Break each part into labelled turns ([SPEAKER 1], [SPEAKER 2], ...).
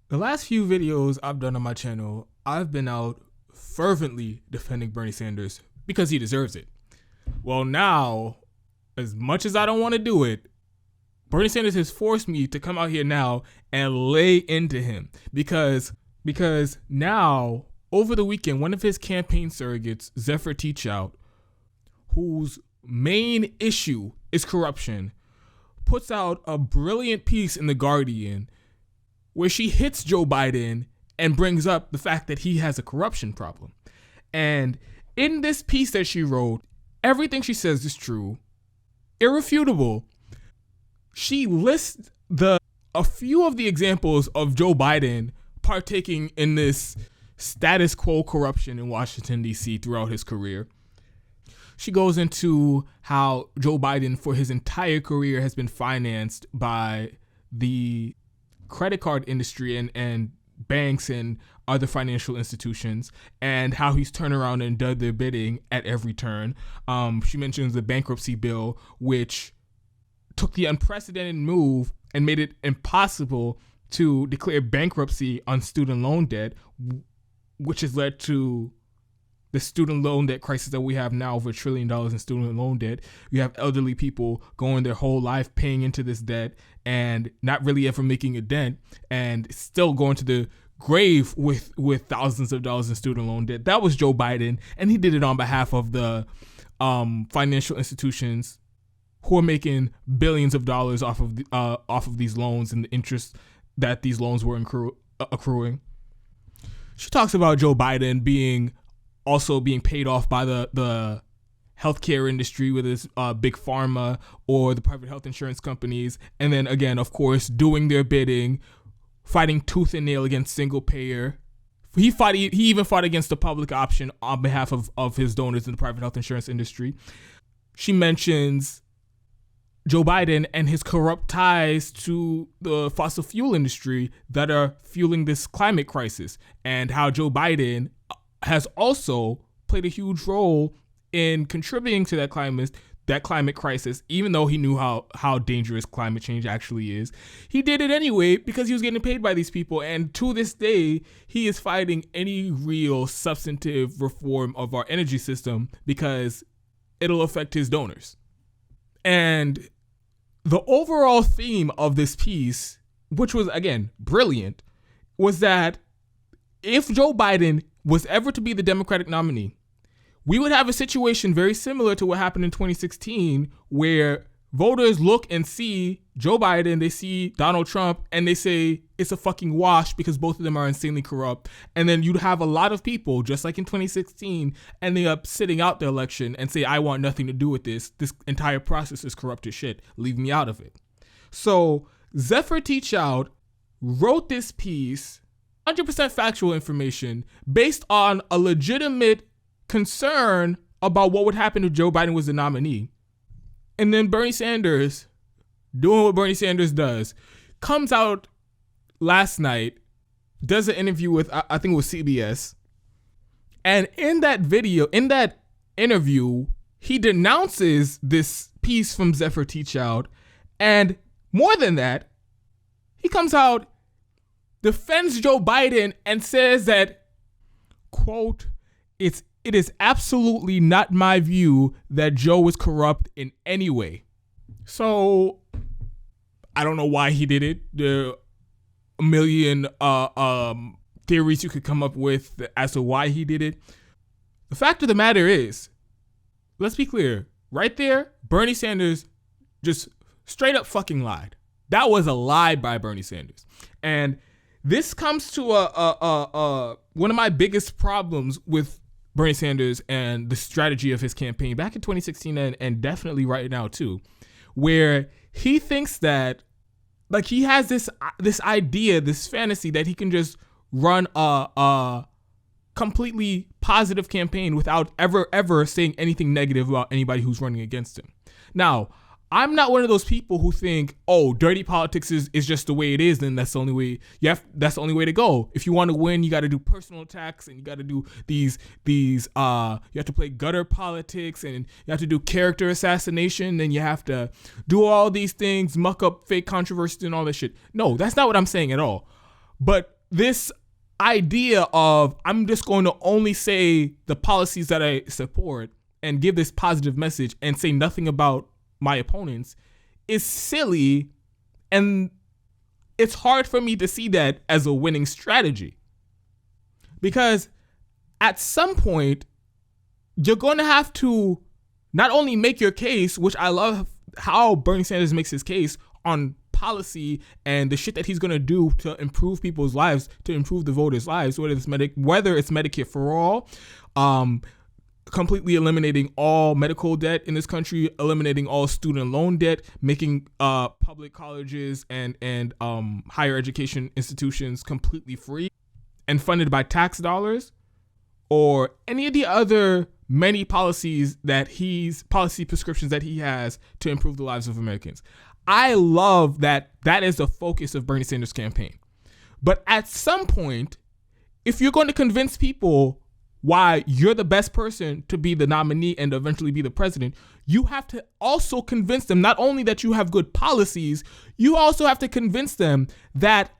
[SPEAKER 1] The last few videos I've done on my channel, I've been out fervently defending Bernie Sanders because he deserves it. Well, now, as much as I don't want to do it, Bernie Sanders has forced me to come out here now and lay into him because now, over the weekend, one of his campaign surrogates, Zephyr Teachout, whose main issue is corruption, puts out a brilliant piece in The Guardian where she hits Joe Biden and brings up the fact that he has a corruption problem. And in this piece that she wrote, everything she says is true, irrefutable. She lists a few of the examples of Joe Biden partaking in this status quo corruption in Washington, D.C. throughout his career. She goes into how Joe Biden, for his entire career, has been financed by the credit card industry and banks and other financial institutions, and how he's turned around and done their bidding at every turn. She mentions the bankruptcy bill, which took the unprecedented move and made it impossible to declare bankruptcy on student loan debt, which has led to the student loan debt crisis that we have now, over $1 trillion in student loan debt. You have elderly people going their whole life paying into this debt and not really ever making a dent, and still going to the grave with thousands of dollars in student loan debt. That was Joe Biden, and he did it on behalf of the financial institutions who are making billions of dollars off of these loans and the interest that these loans were accruing. She talks about Joe Biden being paid off by the healthcare industry, whether it's big pharma or the private health insurance companies, and then again, of course, doing their bidding, fighting tooth and nail against single payer. He even fought against the public option on behalf of his donors in the private health insurance industry. She mentions Joe Biden and his corrupt ties to the fossil fuel industry that are fueling this climate crisis, and how Joe Biden has also played a huge role in contributing to that climate crisis, even though he knew how dangerous climate change actually is. He did it anyway because he was getting paid by these people, and to this day, he is fighting any real substantive reform of our energy system because it'll affect his donors. And the overall theme of this piece, which was, again, brilliant, was that if Joe Biden was ever to be the Democratic nominee, we would have a situation very similar to what happened in 2016, where voters look and see Joe Biden, they see Donald Trump, and they say it's a fucking wash because both of them are insanely corrupt. And then you'd have a lot of people, just like in 2016, ending up sitting out the election and say, I want nothing to do with this. This entire process is corrupt as shit. Leave me out of it. So Zephyr Teachout wrote this piece, 100% factual information, based on a legitimate concern about what would happen if Joe Biden was the nominee. And then Bernie Sanders, doing what Bernie Sanders does, comes out last night, does an interview with, I think it was CBS. And in that interview, he denounces this piece from Zephyr Teachout. And more than that, he comes out, defends Joe Biden, and says that, quote, it is absolutely not my view that Joe is corrupt in any way. So I don't know why he did it. There are a million theories you could come up with as to why he did it. The fact of the matter is, let's be clear, right there, Bernie Sanders just straight up fucking lied. That was a lie by Bernie Sanders. And this comes to one of my biggest problems with Bernie Sanders and the strategy of his campaign back in 2016 and definitely right now too, where he thinks that, like, he has this idea, this fantasy that he can just run a completely positive campaign without ever saying anything negative about anybody who's running against him. Now, I'm not one of those people who think, oh, dirty politics is just the way it is, and that's the only way that's the only way to go. If you want to win, you got to do personal attacks, and you got to do these you have to play gutter politics, and you have to do character assassination, and you have to do all these things, muck up fake controversy and all that shit. No, that's not what I'm saying at all. But this idea of I'm just going to only say the policies that I support and give this positive message and say nothing about my opponents is silly, and it's hard for me to see that as a winning strategy. Because at some point, you're going to have to not only make your case, which I love how Bernie Sanders makes his case on policy and the shit that he's going to do to improve people's lives, to improve the voters' lives, whether it's Medicare for all, completely eliminating all medical debt in this country, eliminating all student loan debt, making public colleges and higher education institutions completely free and funded by tax dollars, or any of the other many policy prescriptions that he has to improve the lives of Americans. I love that is the focus of Bernie Sanders' campaign. But at some point, if you're going to convince people why you're the best person to be the nominee and eventually be the president, you have to also convince them not only that you have good policies, you also have to convince them that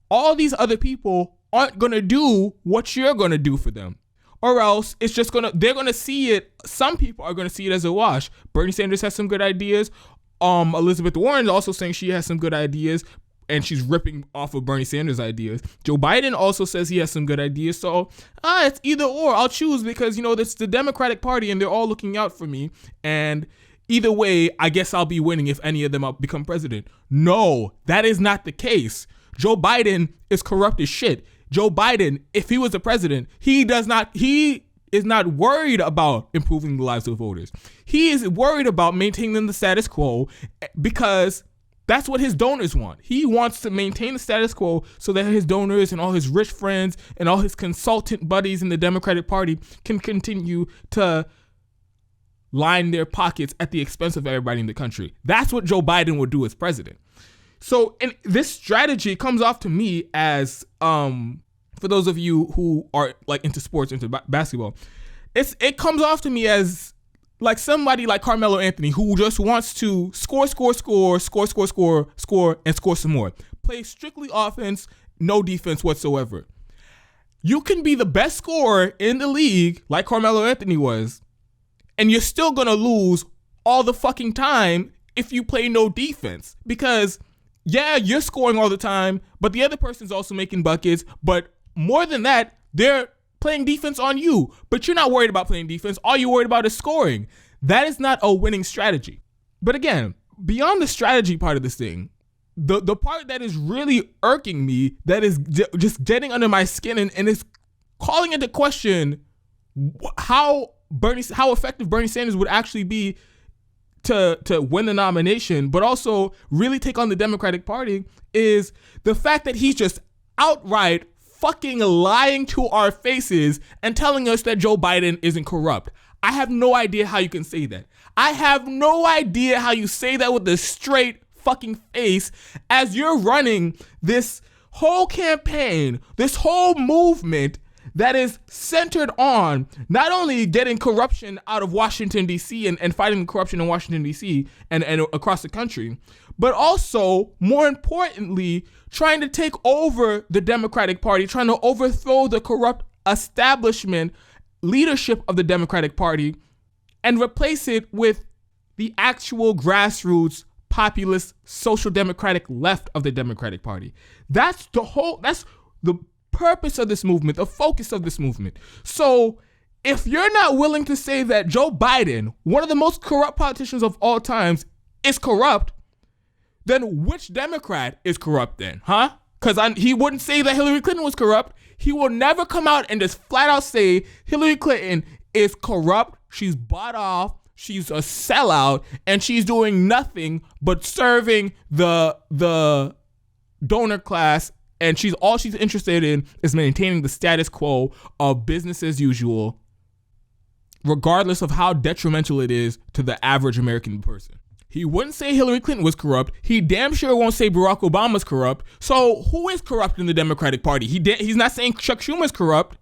[SPEAKER 1] all these other people aren't going to do what you're going to do for them. Or else it's just they're going to see it. Some people are going to see it as a wash. Bernie Sanders has some good ideas. Elizabeth Warren is also saying she has some good ideas, and she's ripping off of Bernie Sanders' ideas. Joe Biden also says he has some good ideas. So it's either or. I'll choose because, it's the Democratic Party and they're all looking out for me. And either way, I guess I'll be winning if any of them become president. No, that is not the case. Joe Biden is corrupt as shit. Joe Biden, if he was the president, he is not worried about improving the lives of voters. He is worried about maintaining the status quo because that's what his donors want. He wants to maintain the status quo so that his donors and all his rich friends and all his consultant buddies in the Democratic Party can continue to line their pockets at the expense of everybody in the country. That's what Joe Biden would do as president. So, and this strategy comes off to me as, for those of you who are like into sports, into basketball, it comes off to me as like somebody like Carmelo Anthony who just wants to score, and score some more. Play strictly offense, no defense whatsoever. You can be the best scorer in the league like Carmelo Anthony was, and you're still going to lose all the fucking time if you play no defense. Because yeah, you're scoring all the time, but the other person's also making buckets. But more than that, they're playing defense on you. But you're not worried about playing defense. All you're worried about is scoring. That is not a winning strategy. But again, beyond the strategy part of this thing, the part that is really irking me, that is just getting under my skin and is calling into question how effective Bernie Sanders would actually be to win the nomination, but also really take on the Democratic Party, is the fact that he's just outright fucking lying to our faces and telling us that Joe Biden isn't corrupt. I have no idea how you can say that. I have no idea how you say that with a straight fucking face as you're running this whole campaign, this whole movement that is centered on not only getting corruption out of Washington, D.C. and fighting corruption in Washington, D.C. and across the country, but also, more importantly, trying to take over the Democratic Party, trying to overthrow the corrupt establishment leadership of the Democratic Party and replace it with the actual grassroots, populist, social democratic left of the Democratic Party. That's the purpose of this movement, the focus of this movement. So if you're not willing to say that Joe Biden, one of the most corrupt politicians of all times, is corrupt, then which Democrat is corrupt then, huh? Because he wouldn't say that Hillary Clinton was corrupt. He will never come out and just flat out say Hillary Clinton is corrupt, she's bought off, she's a sellout, and she's doing nothing but serving the donor class, and all she's interested in is maintaining the status quo of business as usual, regardless of how detrimental it is to the average American person. He wouldn't say Hillary Clinton was corrupt. He damn sure won't say Barack Obama's corrupt. So who is corrupt in the Democratic Party? He's not saying Chuck Schumer's corrupt.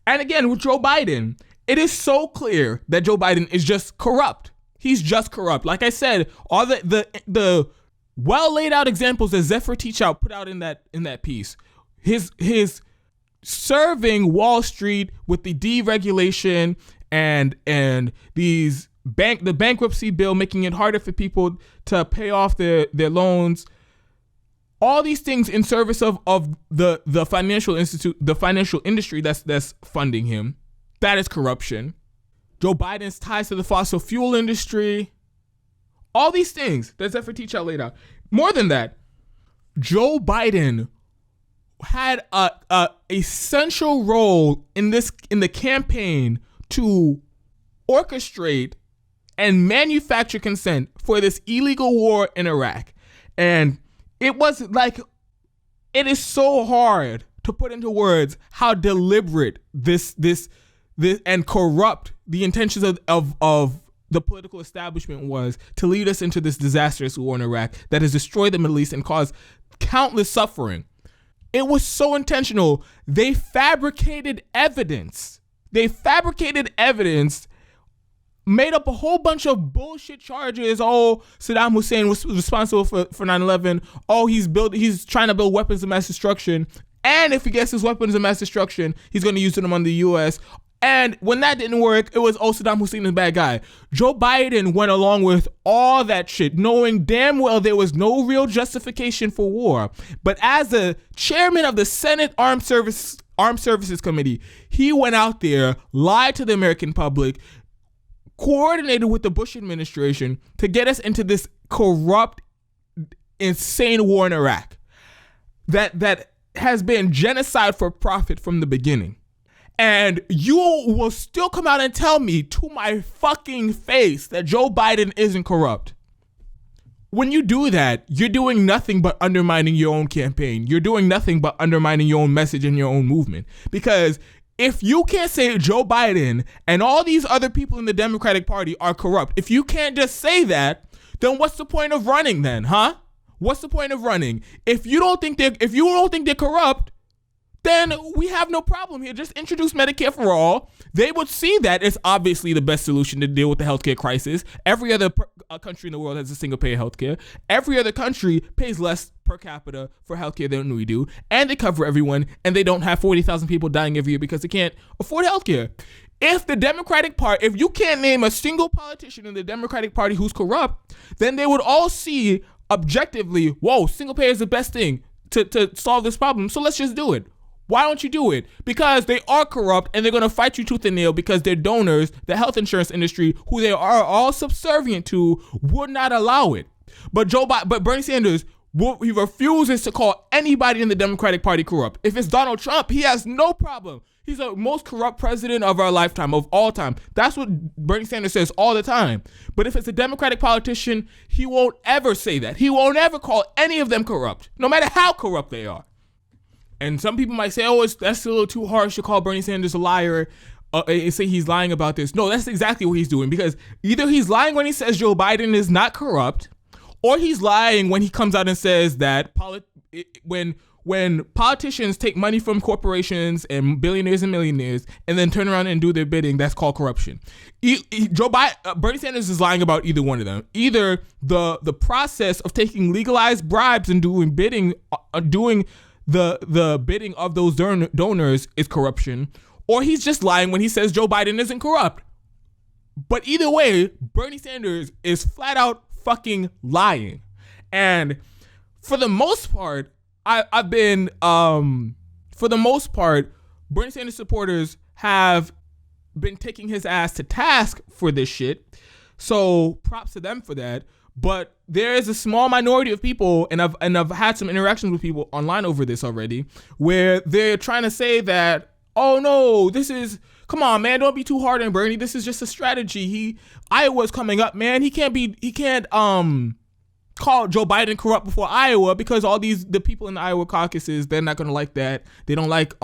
[SPEAKER 1] And again, with Joe Biden, it is so clear that Joe Biden is just corrupt. He's just corrupt. Like I said, all the well laid out examples that Zephyr Teachout put out in that piece. his serving Wall Street with the deregulation and the bankruptcy bill, making it harder for people to pay off their loans. All these things in service of the financial industry that's funding him. That is corruption. Joe Biden's ties to the fossil fuel industry. All these things that Zephyr Teachout laid out. More than that, Joe Biden had a essential role in the campaign to orchestrate and manufacture consent for this illegal war in Iraq. And it was like, it is so hard to put into words how deliberate this and corrupt the intentions of the political establishment was to lead us into this disastrous war in Iraq that has destroyed the Middle East and caused countless suffering. It was so intentional. They fabricated evidence. Made up a whole bunch of bullshit charges. Oh, Saddam Hussein was responsible for 9/11. Oh, he's trying to build weapons of mass destruction. And if he gets his weapons of mass destruction, he's going to use them on the U.S. And when that didn't work, it was, oh, Saddam Hussein is a bad guy. Joe Biden went along with all that shit, knowing damn well there was no real justification for war. But as the chairman of the Senate Armed Services Committee, he went out there, lied to the American public, coordinated with the Bush administration to get us into this corrupt, insane war in Iraq that has been genocide for profit from the beginning. And you will still come out and tell me to my fucking face that Joe Biden isn't corrupt. When you do that, you're doing nothing but undermining your own campaign. You're doing nothing but undermining your own message and your own movement. Because if you can't say Joe Biden and all these other people in the Democratic Party are corrupt, if you can't just say that, then what's the point of running then, huh? What's the point of running? If you don't think they're corrupt, then we have no problem here. Just introduce Medicare for all. They would see that it's obviously the best solution to deal with the healthcare crisis. Every other country in the world has a single-payer healthcare. Every other country pays less per capita for healthcare than we do, and they cover everyone, and they don't have 40,000 people dying every year because they can't afford healthcare. If the Democratic Party, if you can't name a single politician in the Democratic Party who's corrupt, then they would all see objectively, whoa, single payer is the best thing to solve this problem, so let's just do it. Why don't you do it? Because they are corrupt and they're going to fight you tooth and nail because their donors, the health insurance industry, who they are all subservient to, would not allow it. But Bernie Sanders, he refuses to call anybody in the Democratic Party corrupt. If it's Donald Trump, he has no problem. He's the most corrupt president of our lifetime, of all time. That's what Bernie Sanders says all the time. But if it's a Democratic politician, he won't ever say that. He won't ever call any of them corrupt, no matter how corrupt they are. And some people might say, oh, that's a little too harsh to call Bernie Sanders a liar and say he's lying about this. No, that's exactly what he's doing, because either he's lying when he says Joe Biden is not corrupt, or he's lying when he comes out and says that when politicians take money from corporations and billionaires and millionaires and then turn around and do their bidding, that's called corruption. Bernie Sanders is lying about either one of them. Either the process of taking legalized bribes and doing the bidding of those donors is corruption, or he's just lying when he says Joe Biden isn't corrupt. But either way, Bernie Sanders is flat out fucking lying. And for the most part, Bernie Sanders supporters have been taking his ass to task for this shit. So props to them for that. But there is a small minority of people, and I've had some interactions with people online over this already, where they're trying to say that, oh no, come on, man, don't be too hard on Bernie. This is just a strategy. Iowa's coming up, man. He can't call Joe Biden corrupt before Iowa, because the people in the Iowa caucuses, they're not gonna like that. They don't like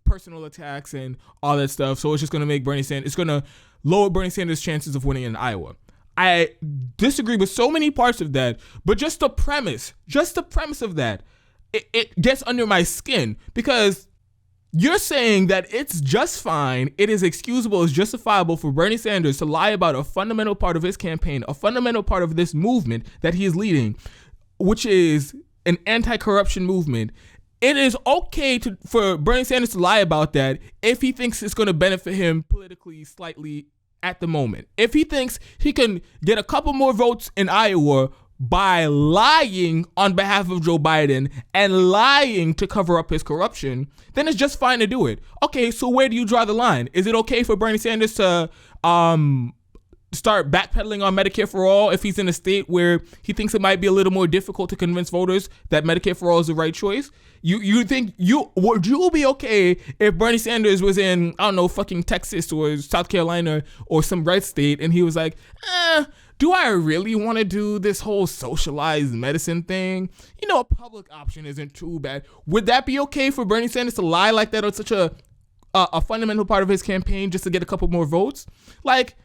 [SPEAKER 1] personal attacks and all that stuff. So it's just gonna make it's gonna lower Bernie Sanders' chances of winning in Iowa. I disagree with so many parts of that, but just the premise of that, it gets under my skin, because you're saying that it's just fine, it is excusable, it's justifiable for Bernie Sanders to lie about a fundamental part of his campaign, a fundamental part of this movement that he is leading, which is an anti-corruption movement, it is okay for Bernie Sanders to lie about that if he thinks it's going to benefit him politically slightly at the moment. If he thinks he can get a couple more votes in Iowa by lying on behalf of Joe Biden and lying to cover up his corruption, then it's just fine to do it. Okay, so where do you draw the line? Is it okay for Bernie Sanders to start backpedaling on Medicare for all if he's in a state where he thinks it might be a little more difficult to convince voters that Medicare for all is the right choice? Would you be okay if Bernie Sanders was in, I don't know, fucking Texas or South Carolina or some red state, and he was like, do I really want to do this whole socialized medicine thing? A public option isn't too bad. Would that be okay for Bernie Sanders to lie like that on such a fundamental part of his campaign just to get a couple more votes? Like,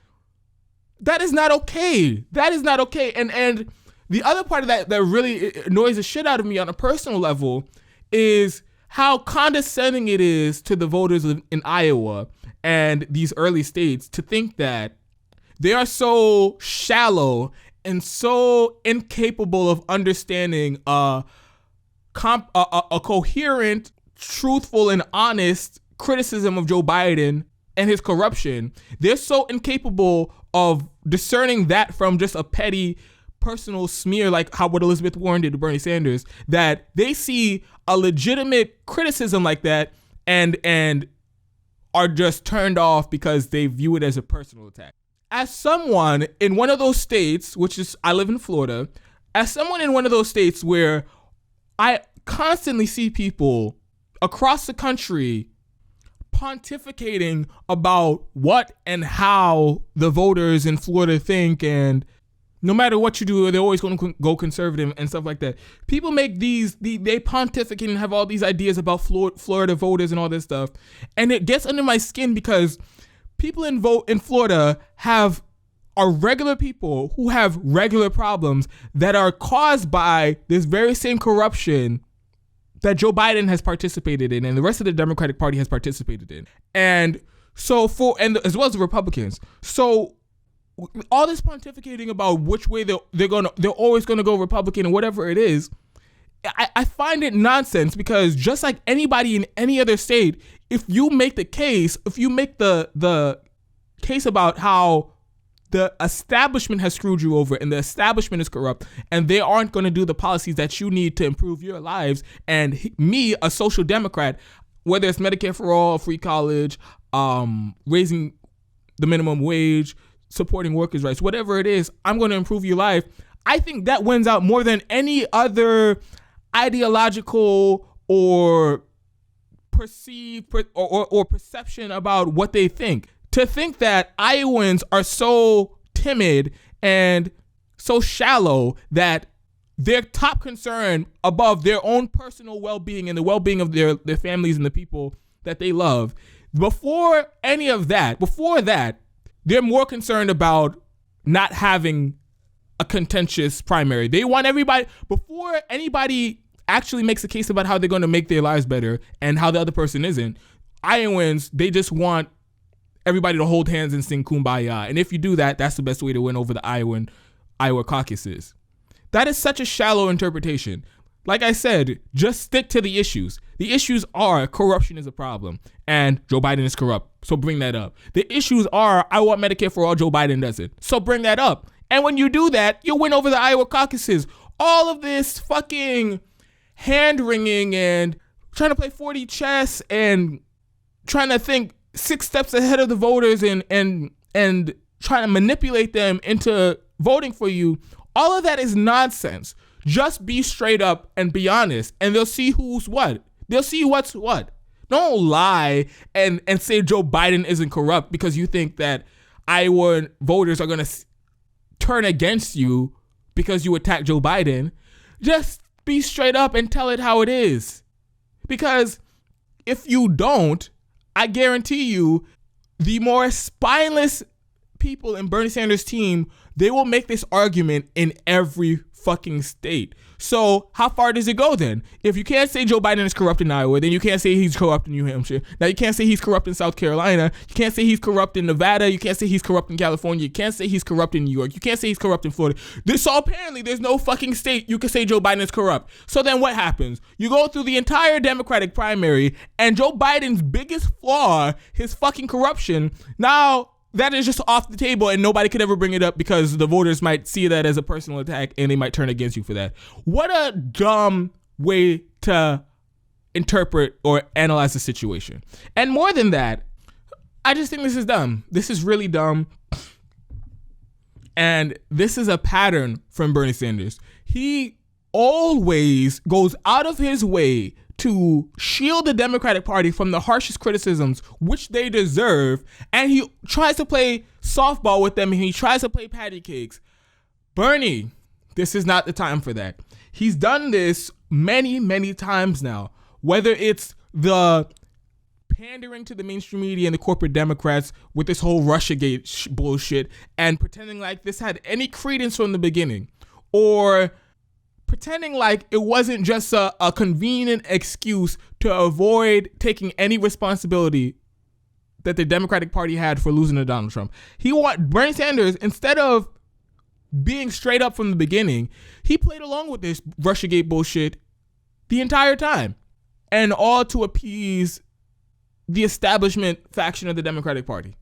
[SPEAKER 1] that is not okay. That is not okay. And the other part of that really annoys the shit out of me on a personal level is how condescending it is to the voters in Iowa and these early states to think that they are so shallow and so incapable of understanding a coherent, truthful, and honest criticism of Joe Biden and his corruption. They're so incapable of discerning that from just a petty personal smear like what Elizabeth Warren did to Bernie Sanders, that they see a legitimate criticism like that and are just turned off because they view it as a personal attack. As someone in one of those states, I live in Florida, as someone in one of those states where I constantly see people across the country pontificating about what and how the voters in Florida think, and no matter what you do, they're always going to go conservative and stuff like that. People make they pontificate and have all these ideas about Florida voters and all this stuff, and it gets under my skin because people in Florida are regular people who have regular problems that are caused by this very same corruption that Joe Biden has participated in and the rest of the Democratic Party has participated in. And so as well as the Republicans. So all this pontificating about which way they're always gonna go Republican or whatever it is, I find it nonsense, because just like anybody in any other state, if you make the case about how the establishment has screwed you over and the establishment is corrupt and they aren't going to do the policies that you need to improve your lives, and me, a social democrat, whether it's Medicare for all, free college, raising the minimum wage, supporting workers' rights, whatever it is, I'm going to improve your life. I think that wins out more than any other ideological or perceived or perception about what they think. To think that Iowans are so timid and so shallow that their top concern above their own personal well-being and the well-being of their families and the people that they love, before that, they're more concerned about not having a contentious primary. They want everybody, before anybody actually makes a case about how they're going to make their lives better and how the other person isn't, Iowans, they just want everybody to hold hands and sing Kumbaya. And if you do that, that's the best way to win over the Iowa caucuses. That is such a shallow interpretation. Like I said, just stick to the issues. The issues are corruption is a problem and Joe Biden is corrupt, so bring that up. The issues are I want Medicare for all, Joe Biden doesn't, so bring that up. And when you do that, you'll win over the Iowa caucuses. All of this fucking hand-wringing and trying to play 4D chess and trying to think 6 steps ahead of the voters and trying to manipulate them into voting for you, all of that is nonsense. Just be straight up and be honest, and they'll see who's what. They'll see what's what. Don't lie and say Joe Biden isn't corrupt because you think that Iowa voters are going to turn against you because you attack Joe Biden. Just be straight up and tell it how it is. Because if you don't, I guarantee you, the more spineless people in Bernie Sanders' team, they will make this argument in every fucking state. So how far does it go then? If you can't say Joe Biden is corrupt in Iowa, then you can't say he's corrupt in New Hampshire. Now you can't say he's corrupt in South Carolina. You can't say he's corrupt in Nevada. You can't say he's corrupt in California. You can't say he's corrupt in New York. You can't say he's corrupt in Florida. So apparently there's no fucking state you can say Joe Biden is corrupt. So then what happens? You go through the entire Democratic primary, and Joe Biden's biggest flaw, his fucking corruption, now that is just off the table and nobody could ever bring it up because the voters might see that as a personal attack and they might turn against you for that. What a dumb way to interpret or analyze the situation. And more than that, I just think this is dumb. This is really dumb. And this is a pattern from Bernie Sanders. He always goes out of his way to shield the Democratic Party from the harshest criticisms, which they deserve, and he tries to play softball with them, and he tries to play patty cakes. Bernie, this is not the time for that. He's done this many, many times now, whether it's the pandering to the mainstream media and the corporate Democrats with this whole Russiagate bullshit and pretending like this had any credence from the beginning, or pretending like it wasn't just a convenient excuse to avoid taking any responsibility that the Democratic Party had for losing to Donald Trump. Bernie Sanders, instead of being straight up from the beginning, he played along with this Russiagate bullshit the entire time, and all to appease the establishment faction of the Democratic Party.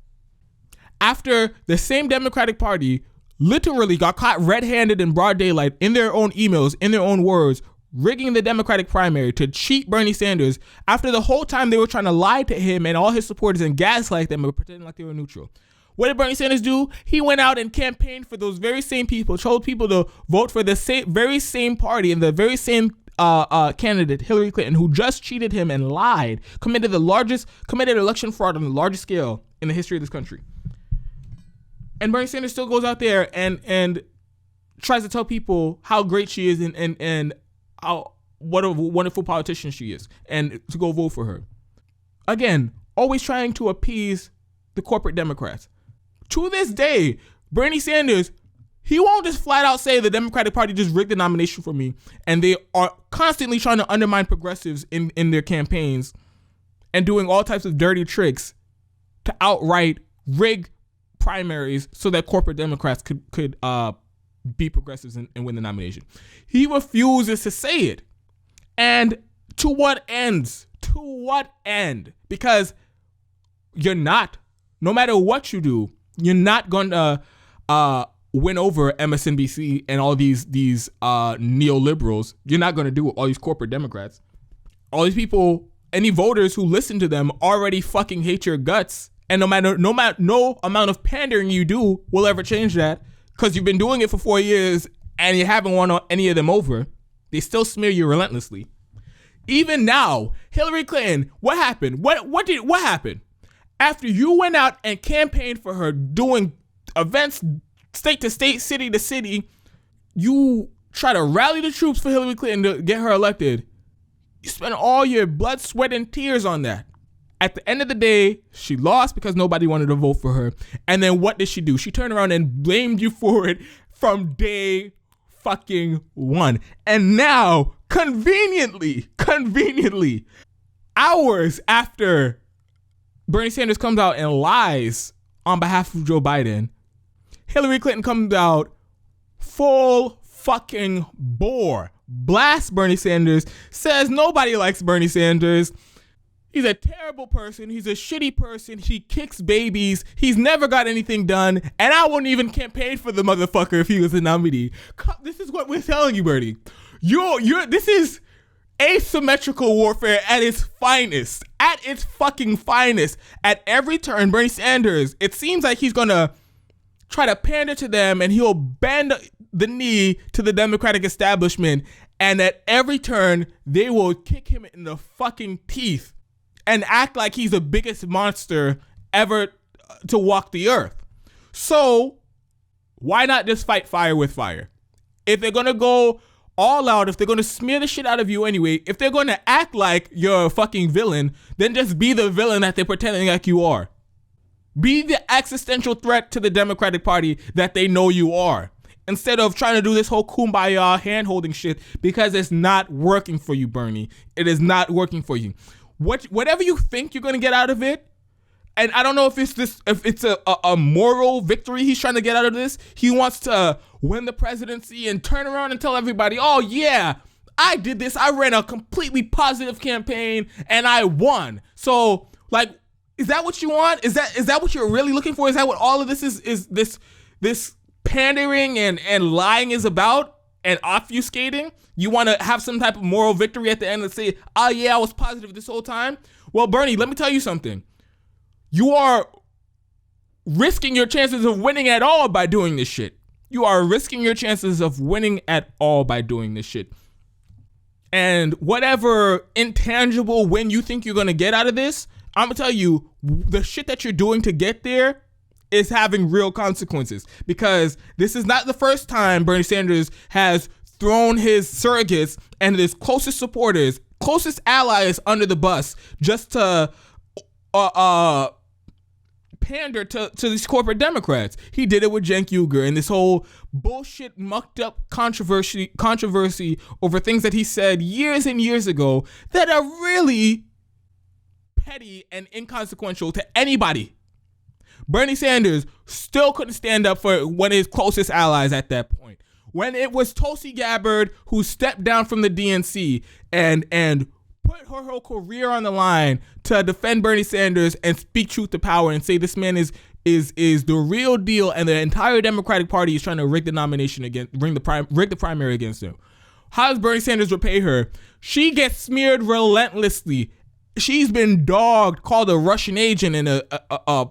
[SPEAKER 1] After the same Democratic Party literally got caught red-handed in broad daylight in their own emails, in their own words, rigging the Democratic primary to cheat Bernie Sanders, after the whole time they were trying to lie to him and all his supporters and gaslight them and pretending like they were neutral. What did Bernie Sanders do? He went out and campaigned for those very same people, told people to vote for the very same party and the very same candidate, Hillary Clinton, who just cheated him and lied, committed election fraud on the largest scale in the history of this country. And Bernie Sanders still goes out there and tries to tell people how great she is and how what a wonderful politician she is, and to go vote for her. Again, always trying to appease the corporate Democrats. To this day, Bernie Sanders, he won't just flat out say the Democratic Party just rigged the nomination for me, and they are constantly trying to undermine progressives in their campaigns and doing all types of dirty tricks to outright rig primaries so that corporate Democrats could be progressives and win the nomination. He refuses to say it. And to what ends? To what end? Because you're not, no matter what you do, you're not going to win over MSNBC and all these neoliberals. You're not going to do it. All these corporate Democrats. All these people, any voters who listen to them already fucking hate your guts. And no amount of pandering you do will ever change that, because you've been doing it for 4 years and you haven't won any of them over. They still smear you relentlessly. Even now, Hillary Clinton, what happened? What happened? After you went out and campaigned for her, doing events state to state, city to city, you try to rally the troops for Hillary Clinton to get her elected. You spend all your blood, sweat, and tears on that. At the end of the day, she lost because nobody wanted to vote for her. And then what did she do? She turned around and blamed you for it from day fucking one. And now, conveniently, hours after Bernie Sanders comes out and lies on behalf of Joe Biden, Hillary Clinton comes out full fucking bore, blasts Bernie Sanders, says nobody likes Bernie Sanders. He's a terrible person. He's a shitty person. He kicks babies. He's never got anything done. And I wouldn't even campaign for the motherfucker if he was a nominee. This is what we're telling you, Bernie. This is asymmetrical warfare at its finest. At its fucking finest. At every turn, Bernie Sanders, it seems like he's going to try to pander to them and he'll bend the knee to the Democratic establishment. And at every turn, they will kick him in the fucking teeth and act like he's the biggest monster ever to walk the earth. So why not just fight fire with fire? If they're going to go all out, if they're going to smear the shit out of you anyway, if they're going to act like you're a fucking villain, then just be the villain that they're pretending like you are. Be the existential threat to the Democratic Party that they know you are. instead of trying to do this whole kumbaya hand-holding shit, because it's not working for you, Bernie. It is not working for you. Whatever you think you're going to get out of it, and I don't know if it's a moral victory he's trying to get out of this. He wants to win the presidency and turn around and tell everybody, oh yeah, I did this. I ran a completely positive campaign and I won. So like, is that what you want? Is that what you're really looking for? Is that what all of this is this pandering and lying is about, and obfuscating? You want to have some type of moral victory at the end and say, oh yeah, I was positive this whole time? Well, Bernie, let me tell you something. You are risking your chances of winning at all by doing this shit. You are risking your chances of winning at all by doing this shit. And whatever intangible win you think you're going to get out of this, I'm going to tell you, the shit that you're doing to get there is having real consequences. Because this is not the first time Bernie Sanders has thrown his surrogates and his closest supporters, closest allies under the bus just to pander to these corporate Democrats. He did it with Cenk Uygur and this whole bullshit mucked up controversy over things that he said years and years ago that are really petty and inconsequential to anybody. Bernie Sanders still couldn't stand up for one of his closest allies at that point. When it was Tulsi Gabbard who stepped down from the DNC and put her whole career on the line to defend Bernie Sanders and speak truth to power and say this man is the real deal, and the entire Democratic Party is trying to rig the nomination rig the primary against him. How does Bernie Sanders repay her? She gets smeared relentlessly. She's been dogged, called a Russian agent and a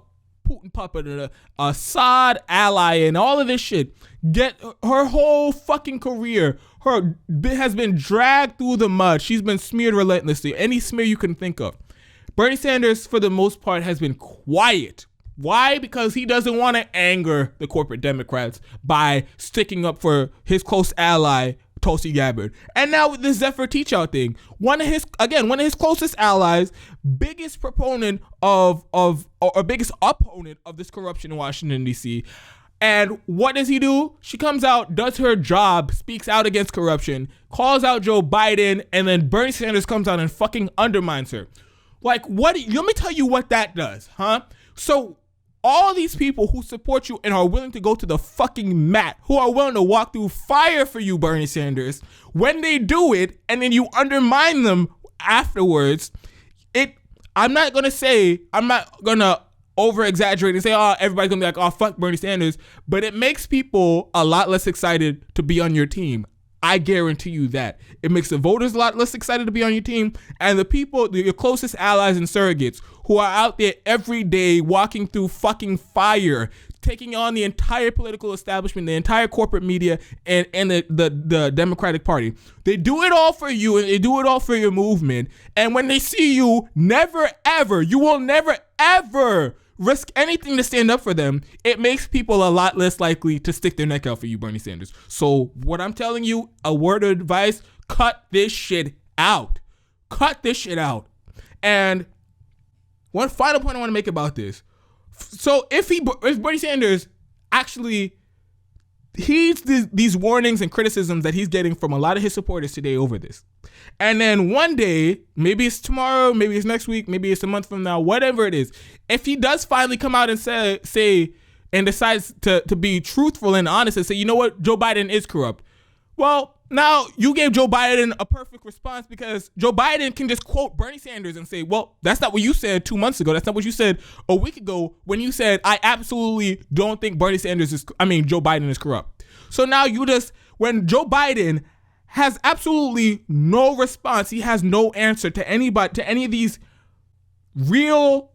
[SPEAKER 1] Putin puppet and a Assad ally and all of this shit. Get her whole fucking career. Her has been dragged through the mud. She's been smeared relentlessly. Any smear you can think of. Bernie Sanders, for the most part, has been quiet. Why? Because he doesn't want to anger the corporate Democrats by sticking up for his close ally, Tulsi Gabbard. And now with this Zephyr Teachout thing, one of his closest allies, biggest proponent or biggest opponent of this corruption in Washington, D.C., and what does he do? She comes out, does her job, speaks out against corruption, calls out Joe Biden, and then Bernie Sanders comes out and fucking undermines her. Like, what? Let me tell you what that does, huh? So all these people who support you and are willing to go to the fucking mat, who are willing to walk through fire for you, Bernie Sanders, when they do it and then you undermine them afterwards, I'm not going to over exaggerate and say, oh, everybody's gonna be like, oh, fuck Bernie Sanders, but it makes people a lot less excited to be on your team. I guarantee you that. It makes the voters a lot less excited to be on your team, and the people, your closest allies and surrogates who are out there every day walking through fucking fire, taking on the entire political establishment, the entire corporate media, and the Democratic Party. They do it all for you, and they do it all for your movement. And when they see you, you will never ever risk anything to stand up for them. It makes people a lot less likely to stick their neck out for you, Bernie Sanders. So what I'm telling you, a word of advice, cut this shit out. Cut this shit out. And one final point I want to make about this. So if Bernie Sanders actually heeds these warnings and criticisms that he's getting from a lot of his supporters today over this, and then one day, maybe it's tomorrow, maybe it's next week, maybe it's a month from now, whatever it is, if he does finally come out and say and decides to be truthful and honest and say, you know what, Joe Biden is corrupt. Well, now you gave Joe Biden a perfect response, because Joe Biden can just quote Bernie Sanders and say, well, that's not what you said 2 months ago. That's not what you said a week ago when you said, I absolutely don't think Joe Biden is corrupt. So now when Joe Biden has absolutely no response, he has no answer to any of these real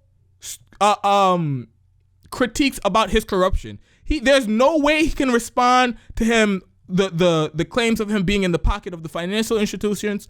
[SPEAKER 1] critiques about his corruption. There's no way he can respond to him, the claims of him being in the pocket of the financial institutions.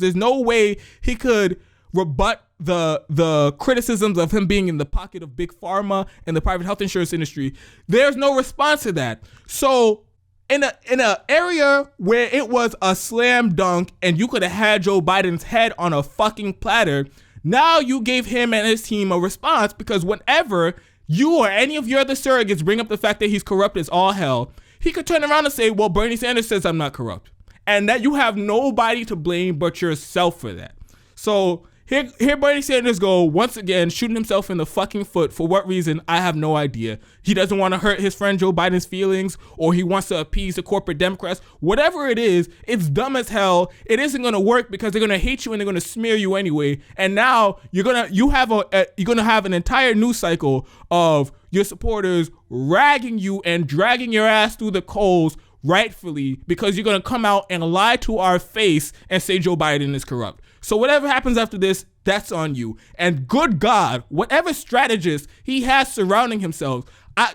[SPEAKER 1] There's no way he could rebut the criticisms of him being in the pocket of big pharma and the private health insurance industry. There's no response to that. So in a area where it was a slam dunk and you could have had Joe Biden's head on a fucking platter, now you gave him and his team a response, because whenever you or any of your other surrogates bring up the fact that he's corrupt as all hell, he could turn around and say, well, Bernie Sanders says I'm not corrupt. And that you have nobody to blame but yourself for that. So here Bernie Sanders go, once again, shooting himself in the fucking foot. For what reason? I have no idea. He doesn't want to hurt his friend Joe Biden's feelings, or he wants to appease the corporate Democrats. Whatever it is, it's dumb as hell. It isn't going to work because they're going to hate you and they're going to smear you anyway. And now you're going to have an entire news cycle of your supporters ragging you and dragging your ass through the coals, rightfully, because you're going to come out and lie to our face and say Joe Biden is corrupt. So whatever happens after this, that's on you. And good God, whatever strategist he has surrounding himself,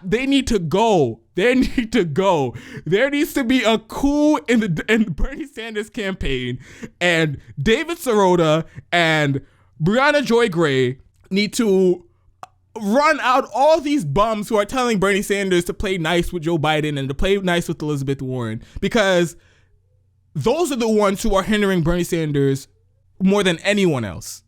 [SPEAKER 1] they need to go. They need to go. There needs to be a coup in the Bernie Sanders campaign, and David Sirota and Brianna Joy Gray need to run out all these bums who are telling Bernie Sanders to play nice with Joe Biden and to play nice with Elizabeth Warren, because those are the ones who are hindering Bernie Sanders more than anyone else.